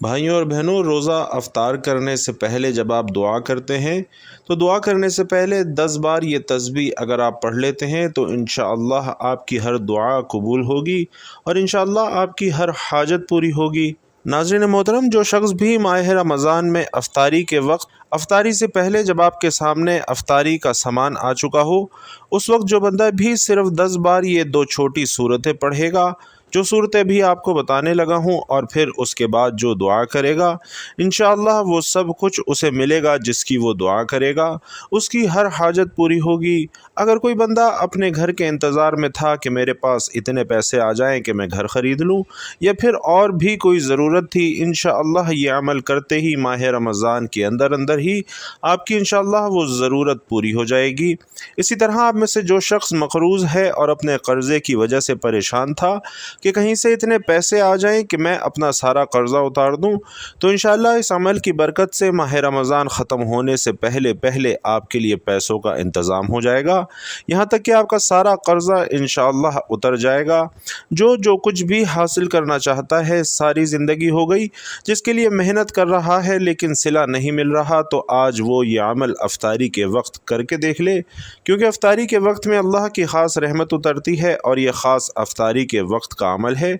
بھائیوں اور بہنوں، روزہ افطار کرنے سے پہلے جب آپ دعا کرتے ہیں تو دعا کرنے سے پہلے 10 بار یہ تسبیح اگر آپ پڑھ لیتے ہیں تو انشاءاللہ آپ کی ہر دعا قبول ہوگی اور انشاءاللہ آپ کی ہر حاجت پوری ہوگی۔ ناظرین محترم، جو شخص بھی ماہ رمضان میں افطاری کے وقت افطاری سے پہلے جب آپ کے سامنے افطاری کا سامان آ چکا ہو، اس وقت جو بندہ بھی صرف 10 بار یہ 2 چھوٹی صورتیں پڑھے گا، جو صورتیں بھی آپ کو بتانے لگا ہوں، اور پھر اس کے بعد جو دعا کرے گا انشاءاللہ وہ سب کچھ اسے ملے گا جس کی وہ دعا کرے گا، اس کی ہر حاجت پوری ہوگی۔ اگر کوئی بندہ اپنے گھر کے انتظار میں تھا کہ میرے پاس اتنے پیسے آ جائیں کہ میں گھر خرید لوں، یا پھر اور بھی کوئی ضرورت تھی، انشاءاللہ یہ عمل کرتے ہی ماہ رمضان کے اندر ہی آپ کی انشاءاللہ وہ ضرورت پوری ہو جائے گی۔ اسی طرح آپ میں سے جو شخص مقروض ہے اور اپنے قرضے کی وجہ سے پریشان تھا کہ کہیں سے اتنے پیسے آ جائیں کہ میں اپنا سارا قرضہ اتار دوں، تو انشاءاللہ اس عمل کی برکت سے ماہ رمضان ختم ہونے سے پہلے آپ کے لیے پیسوں کا انتظام ہو جائے گا، یہاں تک کہ آپ کا سارا قرضہ انشاءاللہ اتر جائے گا۔ جو کچھ بھی حاصل کرنا چاہتا ہے، ساری زندگی ہو گئی جس کے لیے محنت کر رہا ہے لیکن صلہ نہیں مل رہا، تو آج وہ یہ عمل افطاری کے وقت کر کے دیکھ لے، کیونکہ افطاری کے وقت میں اللہ کی خاص رحمت اترتی ہے اور یہ خاص افطاری کے وقت کا عمل ہے۔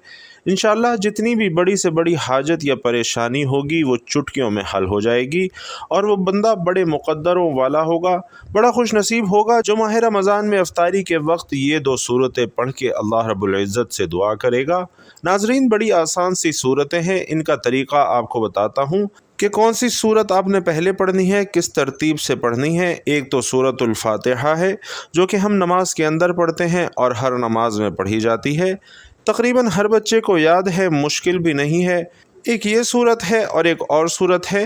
انشاءاللہ جتنی بھی بڑی سے بڑی حاجت یا پریشانی ہوگی وہ چٹکیوں میں حل ہو جائے گی، اور وہ بندہ بڑے مقدروں والا ہوگا، بڑا خوش نصیب ہوگا جو ماہ رمضان میں افطاری کے وقت یہ 2 صورتیں پڑھ کے اللہ رب العزت سے دعا کرے گا۔ ناظرین، بڑی آسان سی صورتیں ہیں، ان کا طریقہ آپ کو بتاتا ہوں کہ کون سی صورت آپ نے پہلے پڑھنی ہے، کس ترتیب سے پڑھنی ہے۔ ایک تو سورۃ الفاتحہ ہے جو کہ ہم نماز کے اندر پڑھتے ہیں اور ہر نماز میں پڑھی جاتی ہے، تقریباً ہر بچے کو یاد ہے، مشکل بھی نہیں ہے۔ ایک یہ صورت ہے اور ایک اور صورت ہے،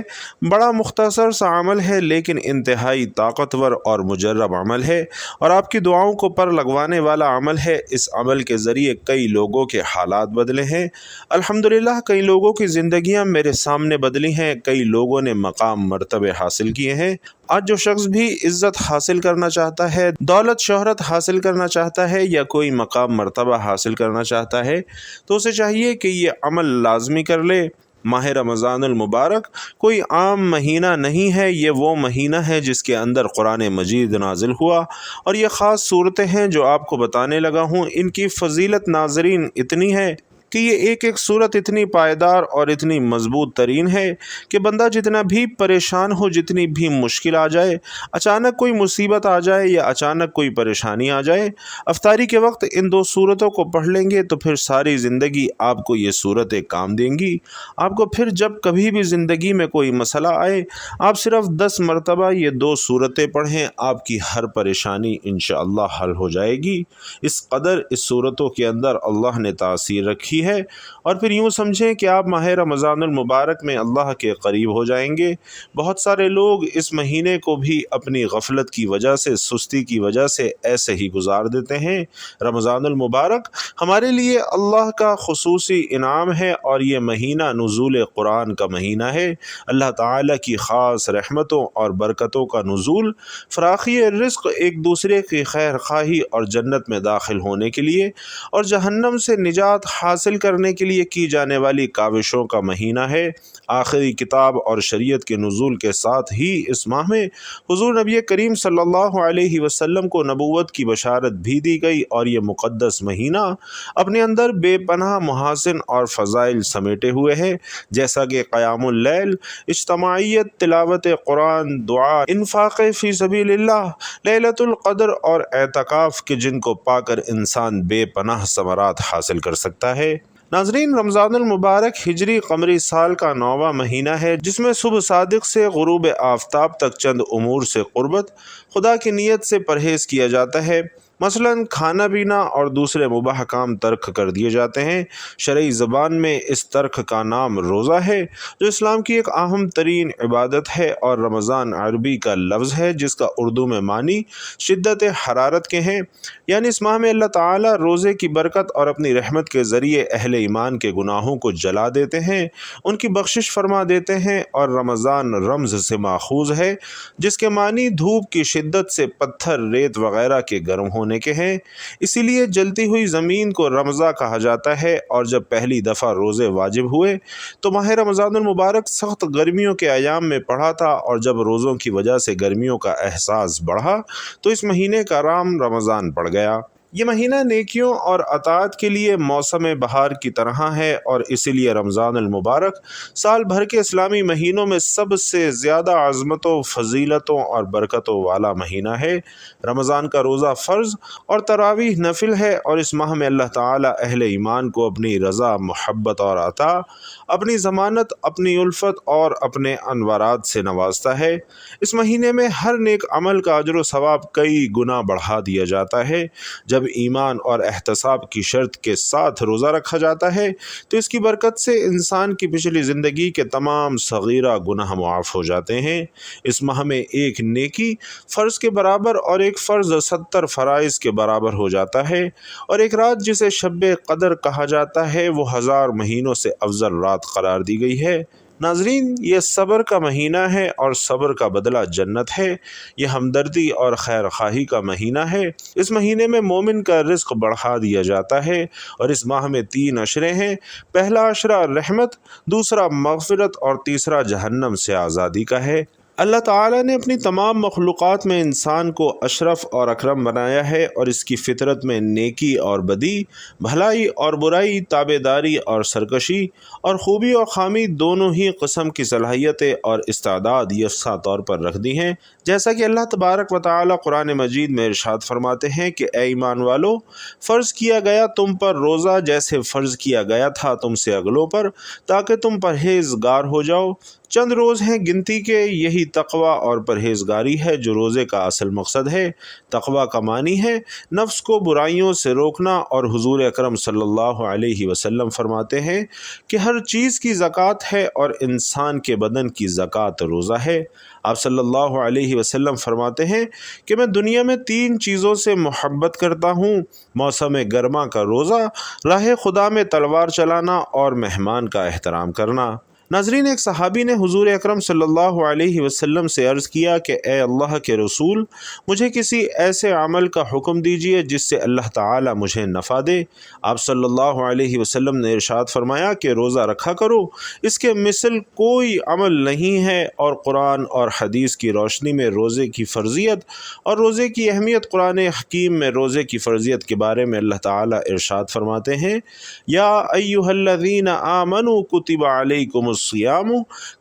بڑا مختصر سا عمل ہے لیکن انتہائی طاقتور اور مجرب عمل ہے، اور آپ کی دعاؤں کو پر لگوانے والا عمل ہے۔ اس عمل کے ذریعے کئی لوگوں کے حالات بدلے ہیں، الحمدللہ کئی لوگوں کی زندگیاں میرے سامنے بدلی ہیں، کئی لوگوں نے مقام مرتبے حاصل کیے ہیں۔ آج جو شخص بھی عزت حاصل کرنا چاہتا ہے، دولت شہرت حاصل کرنا چاہتا ہے، یا کوئی مقام مرتبہ حاصل کرنا چاہتا ہے، تو اسے چاہیے کہ یہ عمل لازمی کر لے۔ ماہ رمضان المبارک کوئی عام مہینہ نہیں ہے، یہ وہ مہینہ ہے جس کے اندر قرآن مجید نازل ہوا، اور یہ خاص صورتیں ہیں جو آپ کو بتانے لگا ہوں، ان کی فضیلت ناظرین اتنی ہے کہ یہ ایک صورت اتنی پائیدار اور اتنی مضبوط ترین ہے کہ بندہ جتنا بھی پریشان ہو، جتنی بھی مشکل آ جائے، اچانک کوئی مصیبت آ جائے یا اچانک کوئی پریشانی آ جائے، افطاری کے وقت ان 2 صورتوں کو پڑھ لیں گے تو پھر ساری زندگی آپ کو یہ صورتیں کام دیں گی۔ آپ کو پھر جب کبھی بھی زندگی میں کوئی مسئلہ آئے، آپ صرف 10 مرتبہ یہ 2 صورتیں پڑھیں، آپ کی ہر پریشانی انشاءاللہ حل ہو جائے گی۔ اس قدر اس صورتوں کے اندر اللہ نے تاثیر رکھی ہے، اور پھر یوں سمجھیں کہ آپ ماہ رمضان المبارک میں اللہ کے قریب ہو جائیں گے۔ بہت سارے لوگ اس مہینے کو بھی اپنی غفلت کی وجہ سے، سستی کی وجہ سے ایسے ہی گزار دیتے ہیں۔ رمضان المبارک ہمارے لیے اللہ کا خصوصی انعام ہے، اور یہ مہینہ نزول قرآن کا مہینہ ہے، اللہ تعالیٰ کی خاص رحمتوں اور برکتوں کا نزول، فراخی رزق، ایک دوسرے کی خیر خواہی اور جنت میں داخل ہونے کے لیے، اور جہنم سے نجات حاصل کرنے کے لیے کی جانے والی کاوشوں کا مہینہ ہے۔ آخری کتاب اور شریعت کے نزول کے ساتھ ہی اس ماہ میں حضور نبی کریم صلی اللہ علیہ وسلم کو نبوت کی بشارت بھی دی گئی، اور یہ مقدس مہینہ اپنے اندر بے پناہ محاسن اور فضائل سمیٹے ہوئے ہے، جیسا کہ قیام اللیل، اجتماعیت، تلاوت قرآن، دعا، انفاق فی سبیل اللہ، لیلۃ القدر اور اعتکاف، کے جن کو پا کر انسان بے پناہ ثمرات حاصل کر سکتا ہے۔ ناظرین، رمضان المبارک ہجری قمری سال کا 9واں مہینہ ہے، جس میں صبح صادق سے غروب آفتاب تک چند امور سے قربت، خدا کی نیت سے پرہیز کیا جاتا ہے، مثلاً کھانا پینا اور دوسرے مباح کام ترک کر دیے جاتے ہیں۔ شرعی زبان میں اس ترک کا نام روزہ ہے، جو اسلام کی ایک اہم ترین عبادت ہے، اور رمضان عربی کا لفظ ہے جس کا اردو میں معنی شدت حرارت کے ہیں، یعنی اس ماہ میں اللہ تعالیٰ روزے کی برکت اور اپنی رحمت کے ذریعے اہل ایمان کے گناہوں کو جلا دیتے ہیں، ان کی بخشش فرما دیتے ہیں، اور رمضان رمز سے ماخوذ ہے جس کے معنی دھوپ کی شدت سے پتھر، ریت وغیرہ کے گرم ہونے ہونے کے ہیں، اسی لیے جلتی ہوئی زمین کو رمضان کہا جاتا ہے۔ اور جب پہلی دفعہ روزے واجب ہوئے تو ماہ رمضان المبارک سخت گرمیوں کے ایام میں پڑا تھا، اور جب روزوں کی وجہ سے گرمیوں کا احساس بڑھا تو اس مہینے کا نام رمضان پڑ گیا۔ یہ مہینہ نیکیوں اور اطاعت کے لیے موسم بہار کی طرح ہے، اور اسی لیے رمضان المبارک سال بھر کے اسلامی مہینوں میں سب سے زیادہ عظمتوں، فضیلتوں اور برکتوں والا مہینہ ہے۔ رمضان کا روزہ فرض اور تراویح نفل ہے، اور اس ماہ میں اللہ تعالی اہل ایمان کو اپنی رضا، محبت اور عطا، اپنی ضمانت، اپنی الفت اور اپنے انوارات سے نوازتا ہے۔ اس مہینے میں ہر نیک عمل کا اجر و ثواب کئی گنا بڑھا دیا جاتا ہے۔ جب ایمان اور احتساب کی شرط کے ساتھ روزہ رکھا جاتا ہے تو اس کی برکت سے انسان کی پچھلی زندگی کے تمام صغیرہ گناہ معاف ہو جاتے ہیں۔ اس ماہ میں ایک نیکی فرض کے برابر اور ایک فرض 70 فرائض کے برابر ہو جاتا ہے، اور ایک رات جسے شب قدر کہا جاتا ہے وہ 1000 مہینوں سے افضل رات قرار دی گئی ہے۔ ناظرین، یہ صبر کا مہینہ ہے اور صبر کا بدلہ جنت ہے۔ یہ ہمدردی اور خیر خواہی کا مہینہ ہے۔ اس مہینے میں مومن کا رزق بڑھا دیا جاتا ہے، اور اس ماہ میں 3 عشرے ہیں۔ پہلا عشرہ رحمت، دوسرا مغفرت اور تیسرا جہنم سے آزادی کا ہے۔ اللہ تعالیٰ نے اپنی تمام مخلوقات میں انسان کو اشرف اور اکرم بنایا ہے، اور اس کی فطرت میں نیکی اور بدی، بھلائی اور برائی، تابع داری اور سرکشی، اور خوبی اور خامی دونوں ہی قسم کی صلاحیتیں اور استعداد یکساں طور پر رکھ دی ہیں۔ جیسا کہ اللہ تبارک و تعالیٰ قرآن مجید میں ارشاد فرماتے ہیں کہ اے ایمان والو، فرض کیا گیا تم پر روزہ جیسے فرض کیا گیا تھا تم سے اگلوں پر، تاکہ تم پرہیزگار ہو جاؤ۔ چند روز ہیں گنتی کے، یہی تقوی اور پرہیزگاری ہے جو روزے کا اصل مقصد ہے۔ تقوی کا معنی ہے نفس کو برائیوں سے روکنا، اور حضور اکرم صلی اللہ علیہ وسلم فرماتے ہیں کہ ہر چیز کی زکوٰۃ ہے، اور انسان کے بدن کی زکوٰۃ روزہ ہے۔ آپ صلی اللہ علیہ وسلم فرماتے ہیں کہ میں دنیا میں 3 چیزوں سے محبت کرتا ہوں: موسم گرما کا روزہ، راہ خدا میں تلوار چلانا، اور مہمان کا احترام کرنا۔ ناظرین، ایک صحابی نے حضور اکرم صلی اللہ علیہ وسلم سے عرض کیا کہ اے اللہ کے رسول، مجھے کسی ایسے عمل کا حکم دیجیے جس سے اللہ تعالی مجھے نفع دے۔ آپ صلی اللہ علیہ وسلم نے ارشاد فرمایا کہ روزہ رکھا کرو، اس کے مثل کوئی عمل نہیں ہے۔ اور قرآن اور حدیث کی روشنی میں روزے کی فرضیت اور روزے کی اہمیت، قرآن حکیم میں روزے کی فرضیت کے بارے میں اللہ تعالی ارشاد فرماتے ہیں: یا ایھا الذین آمنوا کتب علیکم الصیام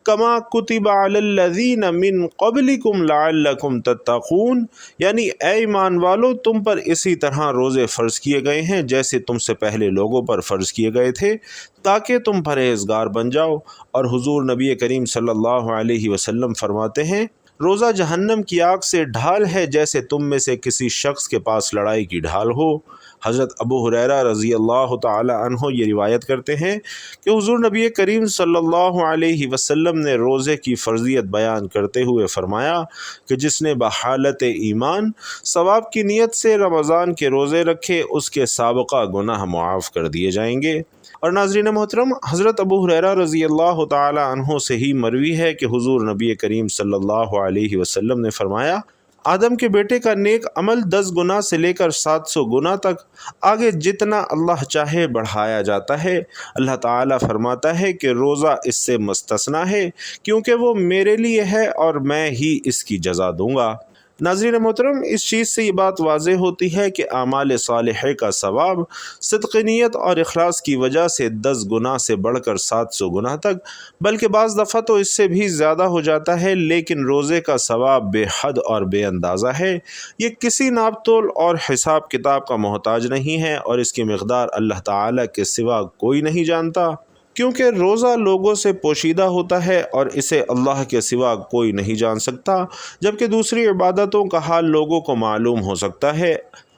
کما کتب علی الذین من قبلکم لعلکم تتقون، یعنی اے ایمان والو، تم پر اسی طرح روزے فرض کیے گئے ہیں جیسے تم سے پہلے لوگوں پر فرض کیے گئے تھے، تاکہ تم پرہیزگار بن جاؤ۔ اور حضور نبی کریم صلی اللہ علیہ وسلم فرماتے ہیں: روزہ جہنم کی آگ سے ڈھال ہے جیسے تم میں سے کسی شخص کے پاس لڑائی کی ڈھال ہو۔ حضرت ابو ہریرہ رضی اللہ تعالی عنہ یہ روایت کرتے ہیں کہ حضور نبی کریم صلی اللہ علیہ وسلم نے روزے کی فرضیت بیان کرتے ہوئے فرمایا کہ جس نے بحالت ایمان ثواب کی نیت سے رمضان کے روزے رکھے، اس کے سابقہ گناہ معاف کر دیے جائیں گے۔ اور ناظرین محترم، حضرت ابو ہریرہ رضی اللہ تعالی عنہ سے ہی مروی ہے کہ حضور نبی کریم صلی اللہ علیہ وسلم نے فرمایا: آدم کے بیٹے کا نیک عمل 10 گنا سے لے کر 700 گنا تک آگے جتنا اللہ چاہے بڑھایا جاتا ہے۔ اللہ تعالیٰ فرماتا ہے کہ روزہ اس سے مستثنیٰ ہے، کیونکہ وہ میرے لیے ہے اور میں ہی اس کی جزا دوں گا۔ ناظرین محترم، اس چیز سے یہ بات واضح ہوتی ہے کہ اعمال صالحہ کا ثواب صدق نیت اور اخلاص کی وجہ سے 10 گنا سے بڑھ کر 700 گنا تک، بلکہ بعض دفعہ تو اس سے بھی زیادہ ہو جاتا ہے۔ لیکن روزے کا ثواب بے حد اور بے اندازہ ہے، یہ کسی ناپ تول اور حساب کتاب کا محتاج نہیں ہے، اور اس کی مقدار اللہ تعالیٰ کے سوا کوئی نہیں جانتا، کیونکہ روزہ لوگوں سے پوشیدہ ہوتا ہے اور اسے اللہ کے سوا کوئی نہیں جان سکتا، جبکہ دوسری عبادتوں کا حال لوگوں کو معلوم ہو سکتا ہے،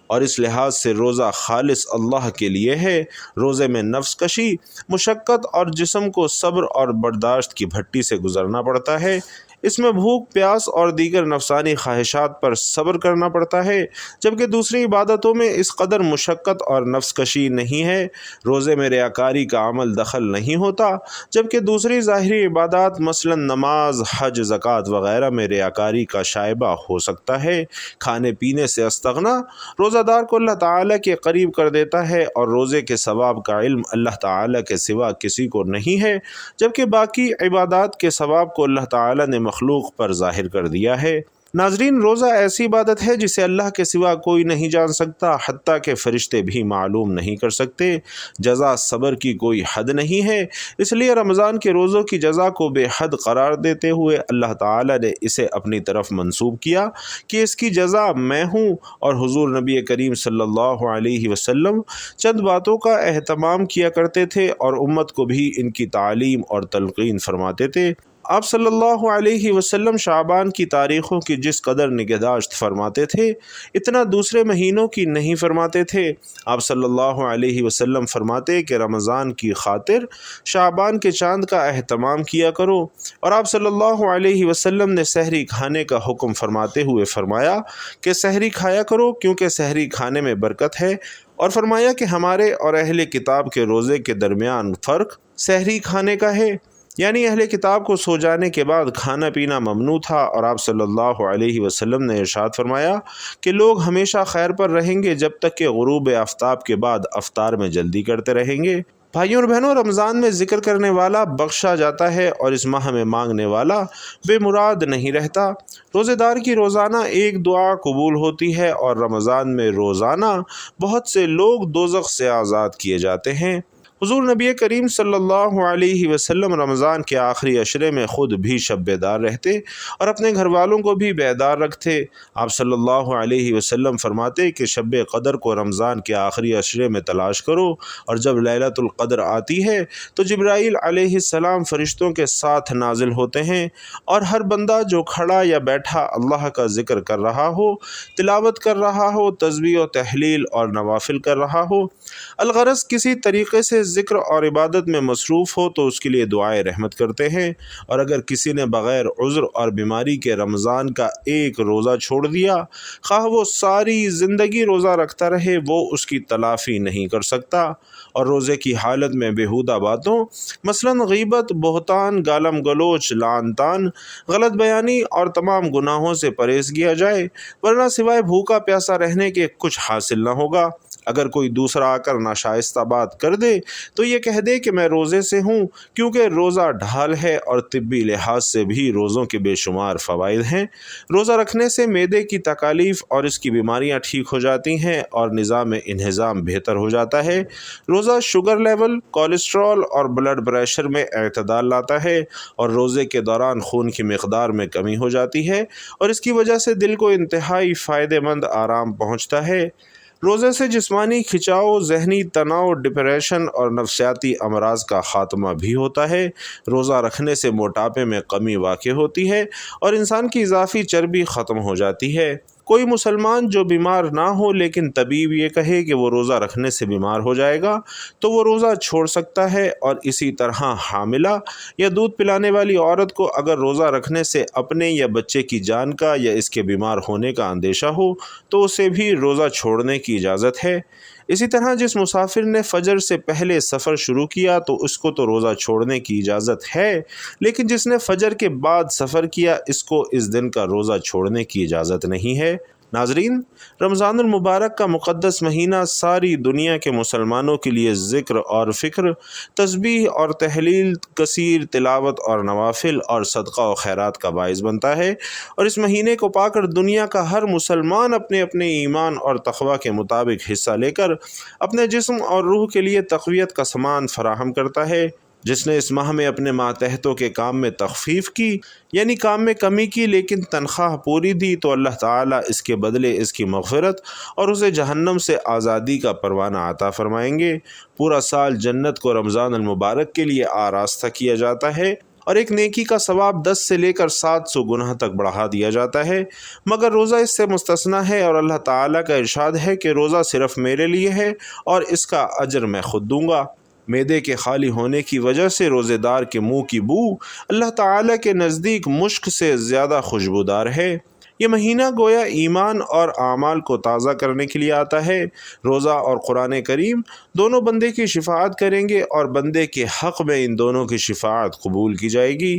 اور اس لحاظ سے روزہ خالص اللہ کے لیے ہے۔ روزے میں نفس کشی، مشقت اور جسم کو صبر اور برداشت کی بھٹی سے گزرنا پڑتا ہے۔ اس میں بھوک پیاس اور دیگر نفسانی خواہشات پر صبر کرنا پڑتا ہے، جبکہ دوسری عبادتوں میں اس قدر مشقت اور نفس کشی نہیں ہے۔ روزے میں ریاکاری کا عمل دخل نہیں ہوتا، جبکہ دوسری ظاہری عبادات مثلا نماز، حج، زکوٰۃ وغیرہ میں ریاکاری کا شائبہ ہو سکتا ہے۔ کھانے پینے سے استغنا روزہ دار کو اللہ تعالیٰ کے قریب کر دیتا ہے، اور روزے کے ثواب کا علم اللہ تعالیٰ کے سوا کسی کو نہیں ہے، جبکہ باقی عبادات کے ثواب کو اللہ تعالیٰ نے مخلوق پر ظاہر کر دیا ہے۔ ناظرین، روزہ ایسی عبادت ہے جسے اللہ کے سوا کوئی نہیں جان سکتا، حتیٰ کہ فرشتے بھی معلوم نہیں کر سکتے۔ جزا صبر کی کوئی حد نہیں ہے، اس لیے رمضان کے روزوں کی جزا کو بے حد قرار دیتے ہوئے اللہ تعالیٰ نے اسے اپنی طرف منسوب کیا کہ اس کی جزا میں ہوں، اور حضور نبی کریم صلی اللہ علیہ وسلم چند باتوں کا اہتمام کیا کرتے تھے اور امت کو بھی ان کی تعلیم اور تلقین فرماتے تھے۔ آپ صلی اللہ علیہ وسلم شعبان کی تاریخوں کی جس قدر نگہداشت فرماتے تھے، اتنا دوسرے مہینوں کی نہیں فرماتے تھے۔ آپ صلی اللہ علیہ وسلم فرماتے کہ رمضان کی خاطر شعبان کے چاند کا اہتمام کیا کرو، اور آپ صلی اللہ علیہ وسلم نے سحری کھانے کا حکم فرماتے ہوئے فرمایا کہ سحری کھایا کرو کیونکہ سحری کھانے میں برکت ہے، اور فرمایا کہ ہمارے اور اہل کتاب کے روزے کے درمیان فرق سحری کھانے کا ہے، یعنی اہل کتاب کو سو جانے کے بعد کھانا پینا ممنوع تھا، اور آپ صلی اللہ علیہ وسلم نے ارشاد فرمایا کہ لوگ ہمیشہ خیر پر رہیں گے جب تک کہ غروب آفتاب کے بعد افطار میں جلدی کرتے رہیں گے۔ بھائیوں اور بہنوں، رمضان میں ذکر کرنے والا بخشا جاتا ہے، اور اس ماہ میں مانگنے والا بے مراد نہیں رہتا۔ روزے دار کی روزانہ ایک دعا قبول ہوتی ہے، اور رمضان میں روزانہ بہت سے لوگ دوزخ سے آزاد کیے جاتے ہیں۔ حضور نبی کریم صلی اللہ علیہ وسلم رمضان کے آخری عشرے میں خود بھی شب بیدار رہتے اور اپنے گھر والوں کو بھی بیدار رکھتے۔ آپ صلی اللہ علیہ وسلم فرماتے کہ شب قدر کو رمضان کے آخری عشرے میں تلاش کرو، اور جب لیلۃ القدر آتی ہے تو جبرائیل علیہ السلام فرشتوں کے ساتھ نازل ہوتے ہیں، اور ہر بندہ جو کھڑا یا بیٹھا اللہ کا ذکر کر رہا ہو، تلاوت کر رہا ہو، تسبیح و تحلیل اور نوافل کر رہا ہو، الغرض کسی طریقے سے ذکر اور عبادت میں مصروف ہو، تو اس کے لیے دعائے رحمت کرتے ہیں۔ اور اگر کسی نے بغیر عذر اور بیماری کے رمضان کا ایک روزہ چھوڑ دیا، خواہ وہ ساری زندگی روزہ رکھتا رہے، وہ اس کی تلافی نہیں کر سکتا۔ اور روزے کی حالت میں بیہودہ باتوں مثلاً غیبت، بہتان، گالم گلوچ، لعن طعن، غلط بیانی اور تمام گناہوں سے پرہیز کیا جائے، ورنہ سوائے بھوکا پیاسا رہنے کے کچھ حاصل نہ ہوگا۔ اگر کوئی دوسرا آ کر ناشائستہ بات کر دے تو یہ کہہ دے کہ میں روزے سے ہوں، کیونکہ روزہ ڈھال ہے، اور طبی لحاظ سے بھی روزوں کے بے شمار فوائد ہیں۔ روزہ رکھنے سے معدے کی تکالیف اور اس کی بیماریاں ٹھیک ہو جاتی ہیں، اور نظام انہضام بہتر ہو جاتا ہے۔ روزہ شوگر لیول، کولیسٹرول اور بلڈ پریشر میں اعتدال لاتا ہے، اور روزے کے دوران خون کی مقدار میں کمی ہو جاتی ہے، اور اس کی وجہ سے دل کو انتہائی فائدہ مند آرام پہنچتا ہے۔ روزے سے جسمانی کھچاؤ، ذہنی تناؤ، ڈپریشن اور نفسیاتی امراض کا خاتمہ بھی ہوتا ہے۔ روزہ رکھنے سے موٹاپے میں کمی واقع ہوتی ہے، اور انسان کی اضافی چربی ختم ہو جاتی ہے۔ کوئی مسلمان جو بیمار نہ ہو لیکن طبیب یہ کہے کہ وہ روزہ رکھنے سے بیمار ہو جائے گا، تو وہ روزہ چھوڑ سکتا ہے، اور اسی طرح حاملہ یا دودھ پلانے والی عورت کو اگر روزہ رکھنے سے اپنے یا بچے کی جان کا یا اس کے بیمار ہونے کا اندیشہ ہو تو اسے بھی روزہ چھوڑنے کی اجازت ہے۔ اسی طرح جس مسافر نے فجر سے پہلے سفر شروع کیا تو اس کو تو روزہ چھوڑنے کی اجازت ہے، لیکن جس نے فجر کے بعد سفر کیا اس کو اس دن کا روزہ چھوڑنے کی اجازت نہیں ہے۔ ناظرین، رمضان المبارک کا مقدس مہینہ ساری دنیا کے مسلمانوں کے لیے ذکر اور فکر، تسبیح اور تحلیل، کثیر تلاوت اور نوافل اور صدقہ و خیرات کا باعث بنتا ہے، اور اس مہینے کو پا کر دنیا کا ہر مسلمان اپنے اپنے ایمان اور تقوی کے مطابق حصہ لے کر اپنے جسم اور روح کے لیے تقویت کا سامان فراہم کرتا ہے۔ جس نے اس ماہ میں اپنے ماتحتوں کے کام میں تخفیف کی، یعنی کام میں کمی کی لیکن تنخواہ پوری دی، تو اللہ تعالیٰ اس کے بدلے اس کی مغفرت اور اسے جہنم سے آزادی کا پروانہ عطا فرمائیں گے۔ پورا سال جنت کو رمضان المبارک کے لیے آراستہ کیا جاتا ہے، اور ایک نیکی کا ثواب 10 سے لے کر 700 گناہ تک بڑھا دیا جاتا ہے، مگر روزہ اس سے مستثنیٰ ہے، اور اللہ تعالیٰ کا ارشاد ہے کہ روزہ صرف میرے لیے ہے اور اس کا اجر میں خود دوں گا۔ معدے کے خالی ہونے کی وجہ سے روزے دار کے منہ کی بو اللہ تعالیٰ کے نزدیک مشک سے زیادہ خوشبودار ہے۔ یہ مہینہ گویا ایمان اور اعمال کو تازہ کرنے کے لیے آتا ہے۔ روزہ اور قرآن کریم دونوں بندے کی شفاعت کریں گے اور بندے کے حق میں ان دونوں کی شفاعت قبول کی جائے گی۔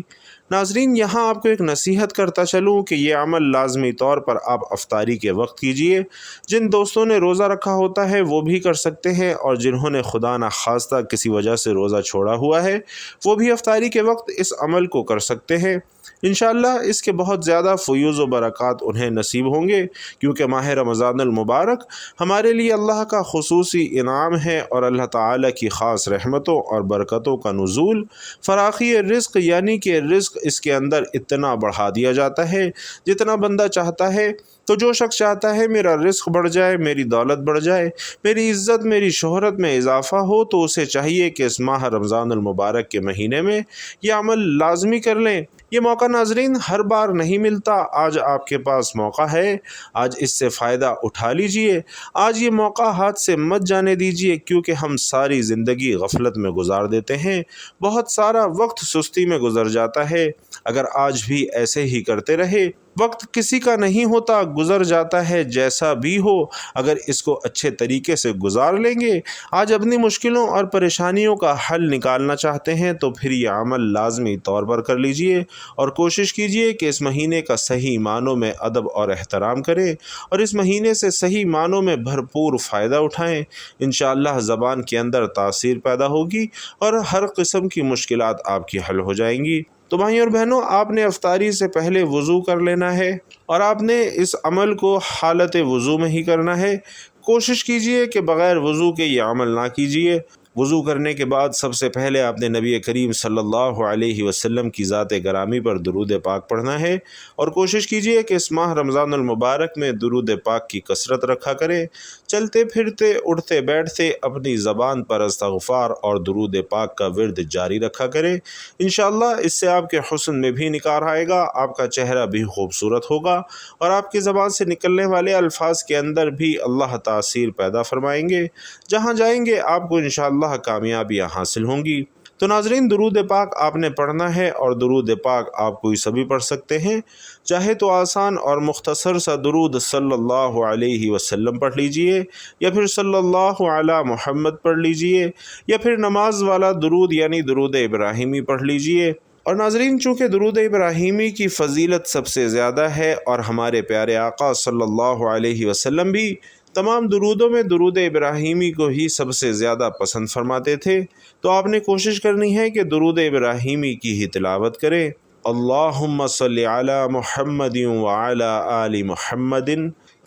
ناظرین، یہاں آپ کو ایک نصیحت کرتا چلوں کہ یہ عمل لازمی طور پر آپ افطاری کے وقت کیجئے۔ جن دوستوں نے روزہ رکھا ہوتا ہے وہ بھی کر سکتے ہیں، اور جنہوں نے خدا نخواستہ کسی وجہ سے روزہ چھوڑا ہوا ہے وہ بھی افطاری کے وقت اس عمل کو کر سکتے ہیں۔ انشاءاللہ اس کے بہت زیادہ فیوز و برکات انہیں نصیب ہوں گے، کیونکہ ماہ رمضان المبارک ہمارے لیے اللہ کا خصوصی انعام ہے اور اللہ تعالیٰ کی خاص رحمتوں اور برکتوں کا نزول۔ فراخی رزق یعنی کہ رزق اس کے اندر اتنا بڑھا دیا جاتا ہے جتنا بندہ چاہتا ہے۔ تو جو شخص چاہتا ہے میرا رزق بڑھ جائے، میری دولت بڑھ جائے، میری عزت، میری شہرت میں اضافہ ہو، تو اسے چاہیے کہ اس ماہ رمضان المبارک کے مہینے میں یہ عمل لازمی کر لیں۔ یہ موقع ناظرین ہر بار نہیں ملتا، آج آپ کے پاس موقع ہے، آج اس سے فائدہ اٹھا لیجئے۔ آج یہ موقع ہاتھ سے مت جانے دیجئے، کیونکہ ہم ساری زندگی غفلت میں گزار دیتے ہیں، بہت سارا وقت سستی میں گزر جاتا ہے۔ اگر آج بھی ایسے ہی کرتے رہے، وقت کسی کا نہیں ہوتا، گزر جاتا ہے جیسا بھی ہو، اگر اس کو اچھے طریقے سے گزار لیں گے، آج اپنی مشکلوں اور پریشانیوں کا حل نکالنا چاہتے ہیں تو پھر یہ عمل لازمی طور پر کر لیجئے، اور کوشش کیجئے کہ اس مہینے کا صحیح معنوں میں ادب اور احترام کریں اور اس مہینے سے صحیح معنوں میں بھرپور فائدہ اٹھائیں۔ انشاءاللہ زبان کے اندر تاثیر پیدا ہوگی اور ہر قسم کی مشکلات آپ کی حل ہو جائیں گی۔ تو بھائی اور بہنوں، آپ نے افطاری سے پہلے وضو کر لینا ہے، اور آپ نے اس عمل کو حالت وضو میں ہی کرنا ہے۔ کوشش کیجئے کہ بغیر وضو کے یہ عمل نہ کیجئے۔ وضو کرنے کے بعد سب سے پہلے آپ نے نبی کریم صلی اللہ علیہ وسلم کی ذات گرامی پر درود پاک پڑھنا ہے، اور کوشش کیجئے کہ اس ماہ رمضان المبارک میں درود پاک کی کثرت رکھا کریں۔ چلتے پھرتے، اٹھتے بیٹھتے اپنی زبان پر استغفار اور درود پاک کا ورد جاری رکھا کریں۔ انشاءاللہ اس سے آپ کے حسن میں بھی نکھار آئے گا، آپ کا چہرہ بھی خوبصورت ہوگا، اور آپ کی زبان سے نکلنے والے الفاظ کے اندر بھی اللہ تاثیر پیدا فرمائیں گے۔ جہاں جائیں گے آپ کو انشاءاللہ کامیابیاں حاصل ہوں گی۔ تو ناظرین، درود پاک آپ نے پڑھنا ہے، اور درود پاک آپ کوئی سبھی پڑھ سکتے ہیں۔ چاہے تو آسان اور مختصر سا درود صلی اللہ علیہ وسلم پڑھ لیجئے، یا پھر صلی اللہ علی محمد پڑھ لیجئے، یا پھر نماز والا درود یعنی درود ابراہیمی پڑھ لیجئے۔ اور ناظرین، چونکہ درود ابراہیمی کی فضیلت سب سے زیادہ ہے، اور ہمارے پیارے آقا صلی اللہ علیہ وسلم بھی تمام درودوں میں درود ابراہیمی کو ہی سب سے زیادہ پسند فرماتے تھے، تو آپ نے کوشش کرنی ہے کہ درود ابراہیمی کی ہی تلاوت کریں۔ اللہم صلی علی محمد وعلی آل محمد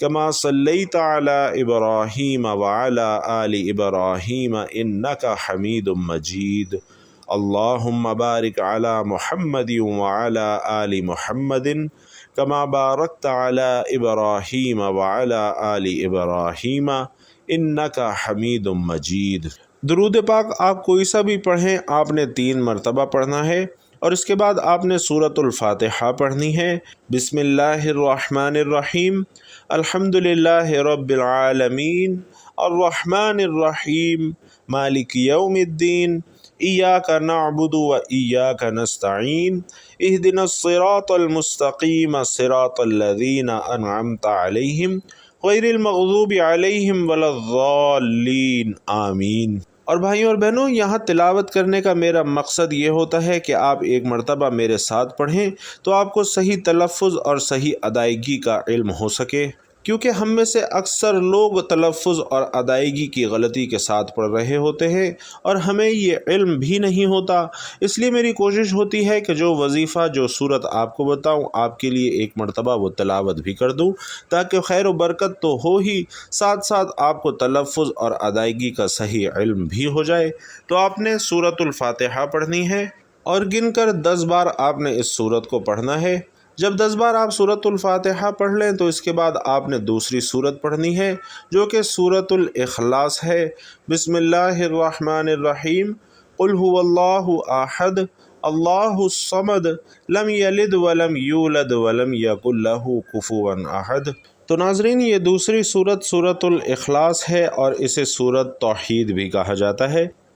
کما صلیت علی ابراہیم وعلی آل ابراہیم انک حمید مجید۔ اللہم بارک علی محمد وعلی آل محمد کما بارکت علی ابراہیم وعلی آل ابراہیم انک حمید مجید۔ درود پاک آپ کوئی سا بھی پڑھیں، آپ نے 3 مرتبہ پڑھنا ہے، اور اس کے بعد آپ نے سورۃ الفاتحہ پڑھنی ہے۔ بسم اللہ الرحمن الرحیم، الحمد للہ رب العالمین، الرحمن الرحیم، مالک یوم الدین، ایاک نعبد و ایاک نستعین، اہدنا الصراط المستقیم، صراط الذین انعمت علیہم غیر المغضوب علیہم ولا الضالین، آمین۔ اور بھائیوں اور بہنوں، یہاں تلاوت کرنے کا میرا مقصد یہ ہوتا ہے کہ آپ ایک مرتبہ میرے ساتھ پڑھیں تو آپ کو صحیح تلفظ اور صحیح ادائیگی کا علم ہو سکے، کیونکہ ہم میں سے اکثر لوگ تلفظ اور ادائیگی کی غلطی کے ساتھ پڑھ رہے ہوتے ہیں، اور ہمیں یہ علم بھی نہیں ہوتا۔ اس لیے میری کوشش ہوتی ہے کہ جو وظیفہ، جو صورت آپ کو بتاؤں، آپ کے لیے ایک مرتبہ وہ تلاوت بھی کر دوں، تاکہ خیر و برکت تو ہو ہی، ساتھ ساتھ آپ کو تلفظ اور ادائیگی کا صحیح علم بھی ہو جائے۔ تو آپ نے سورۃ الفاتحہ پڑھنی ہے، اور گن کر 10 بار آپ نے اس سورت کو پڑھنا ہے۔ جب 10 بار آپ سورۃ الفاتحہ پڑھ لیں تو اس کے بعد آپ نے دوسری سورت پڑھنی ہے، جو کہ سورۃ الاخلاص ہے۔ بسم اللہ الرحمن الرحیم، قل هو اللہ احد اللہ الصمد لم یلد ولم یولد ولم یکن لہ کفوا احد۔ تو ناظرین، یہ دوسری سورت سورۃ الاخلاص ہے، اور اسے سورۃ توحید بھی کہا جاتا ہے۔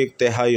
1/3